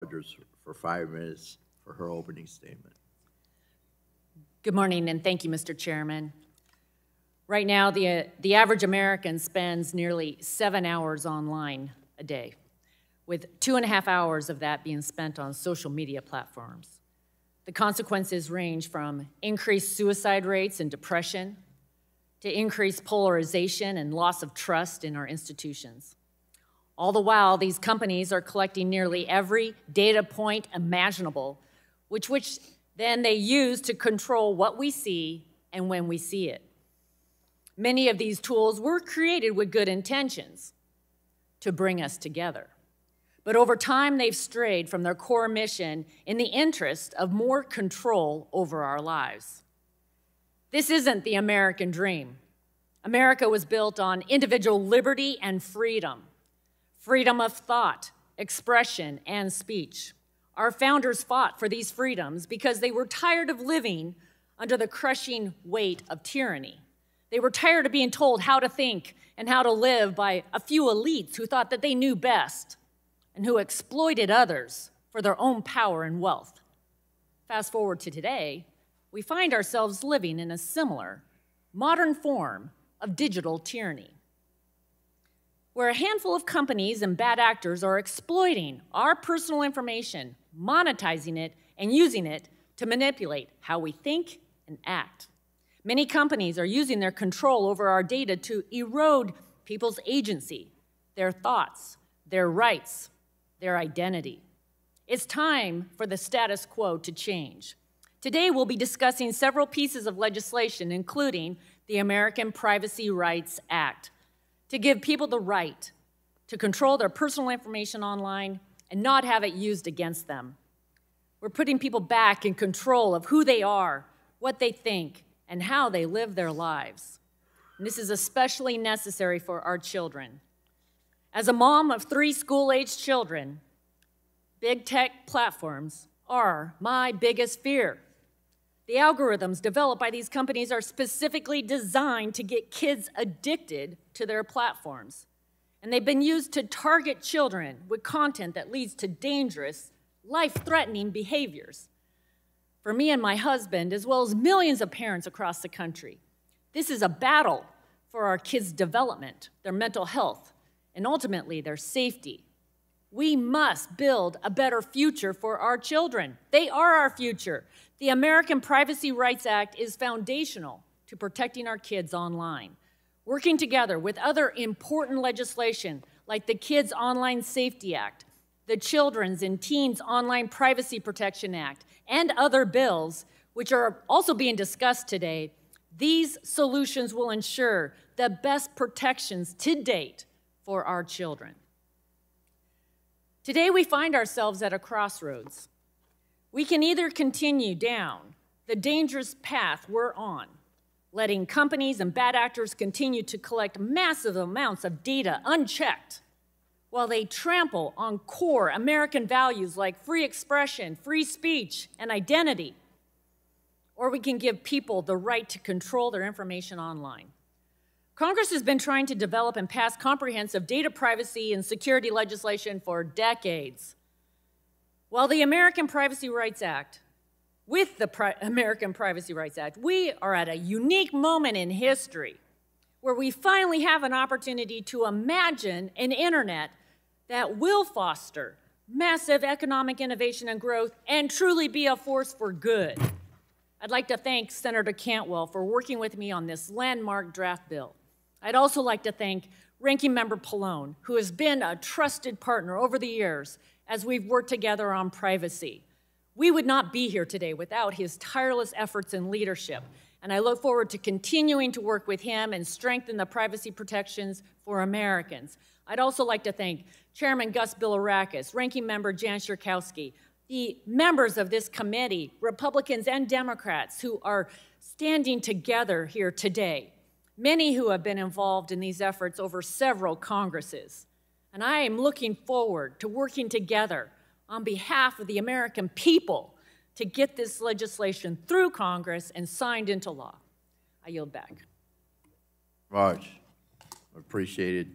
Rodgers for 5 minutes for her opening statement. Good morning, and thank you, Mr. Chairman. Right now, the average American spends nearly 7 hours online a day, with 2.5 hours of that being spent on social media platforms. The consequences range from increased suicide rates and depression to increased polarization and loss of trust in our institutions. All the while, these companies are collecting nearly every data point imaginable, which then they use to control what we see and when we see it. Many of these tools were created with good intentions to bring us together. But over time, they've strayed from their core mission in the interest of more control over our lives. This isn't the American dream. America was built on individual liberty and freedom. Freedom of thought, expression, and speech. Our founders fought for these freedoms because they were tired of living under the crushing weight of tyranny. They were tired of being told how to think and how to live by a few elites who thought that they knew best and who exploited others for their own power and wealth. Fast forward to today, we find ourselves living in a similar, modern form of digital tyranny, where a handful of companies and bad actors are exploiting our personal information, monetizing it, and using it to manipulate how we think and act. Many companies are using their control over our data to erode people's agency, their thoughts, their rights, their identity. It's time for the status quo to change. Today, we'll be discussing several pieces of legislation, including the American Privacy Rights Act, to give people the right to control their personal information online and not have it used against them. We're putting people back in control of who they are, what they think, and how they live their lives. And this is especially necessary for our children. As a mom of 3 school-aged children, big tech platforms are my biggest fear. The algorithms developed by these companies are specifically designed to get kids addicted to their platforms. And they've been used to target children with content that leads to dangerous, life-threatening behaviors. For me and my husband, as well as millions of parents across the country, this is a battle for our kids' development, their mental health, and ultimately their safety. We must build a better future for our children. They are our future. The American Privacy Rights Act is foundational to protecting our kids online. Working together with other important legislation like the Kids Online Safety Act, the Children's and Teens Online Privacy Protection Act, and other bills, which are also being discussed today, these solutions will ensure the best protections to date for our children. Today, we find ourselves at a crossroads. We can either continue down the dangerous path we're on, letting companies and bad actors continue to collect massive amounts of data unchecked, while they trample on core American values like free expression, free speech, and identity. Or we can give people the right to control their information online. Congress has been trying to develop and pass comprehensive data privacy and security legislation for decades. While the American Privacy Rights Act, with the American Privacy Rights Act, we are at a unique moment in history where we finally have an opportunity to imagine an internet that will foster massive economic innovation and growth and truly be a force for good. I'd like to thank Senator Cantwell for working with me on this landmark draft bill. I'd also like to thank Ranking Member Pallone, who has been a trusted partner over the years as we've worked together on privacy. We would not be here today without his tireless efforts and leadership, and I look forward to continuing to work with him and strengthen the privacy protections for Americans. I'd also like to thank Chairman Gus Bilirakis, Ranking Member Jan Schierkowski, the members of this committee, Republicans and Democrats, who are standing together here today, many who have been involved in these efforts over several Congresses. And I am looking forward to working together on behalf of the American people to get this legislation through Congress and signed into law. I yield back. Raj, appreciate it.